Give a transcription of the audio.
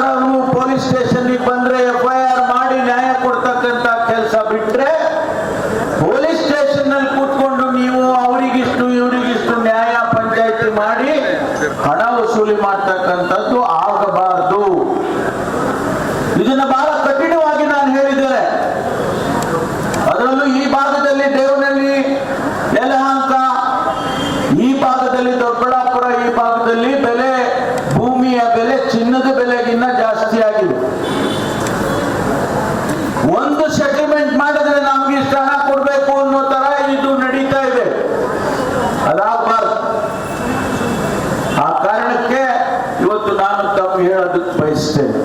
ಯಾರಾದ್ರೂ ಪೊಲೀಸ್ ಸ್ಟೇಷನ್ಗೆ ಬಂದ್ರೆ FIR ಮಾಡಿ ನ್ಯಾಯ ಕೊಡ್ತಕ್ಕಂತ ಕೆಲಸ ಬಿಟ್ರೆ, ಪೊಲೀಸ್ ಸ್ಟೇಷನ್ ನಲ್ಲಿ ಕೂತ್ಕೊಂಡು ನೀವು ಅವರಿಗಿಷ್ಟು ಇವರಿಗಿಷ್ಟು ನ್ಯಾಯ ಪಂಚಾಯಿತಿ ಮಾಡಿ ಹಣ ವಸೂಲಿ ಮಾಡ್ತಕ್ಕಂಥದ್ದು ಆಗಬಾರದು. ಇದನ್ನ ಬಹಳ ಕಠಿಣವಾಗಿ ನಾನು ಹೇಳಿದ್ದೇನೆ. ಅದರಲ್ಲೂ ಈ ಭಾಗದಲ್ಲಿ ದೇವನಹಳ್ಳಿ, ಯಲಹಂಕ, ಈ ಭಾಗದಲ್ಲಿ ದೊಡ್ಡಬಳ್ಳಾಪುರ, ಈ ಭಾಗದಲ್ಲಿ ಬೆಲೆ, ಭೂಮಿಯ ಬೆಲೆ ಚಿನ್ನದ ಬೆಲೆಗಿನ್ನ ಜಾಸ್ತಿ ಆಗಿದೆ. ಒಂದು ಸೆಟಲ್ಮೆಂಟ್ ಮಾಡಿದ್ರೆ ನಮ್ಗೆ ಇಷ್ಟು ಹಣ ಕೊಡ್ಬೇಕು ಅನ್ನೋ ತರ ಇದು ನಡೀತಾ ಇದೆ. ಅದಾಗಬಾರ್ದು. ಆ ಕಾರಣಕ್ಕೆ ಇವತ್ತು ನಾನು ತಮಗೆ ಹೇಳೋದಕ್ಕೆ ಬಯಸ್ತೇನೆ.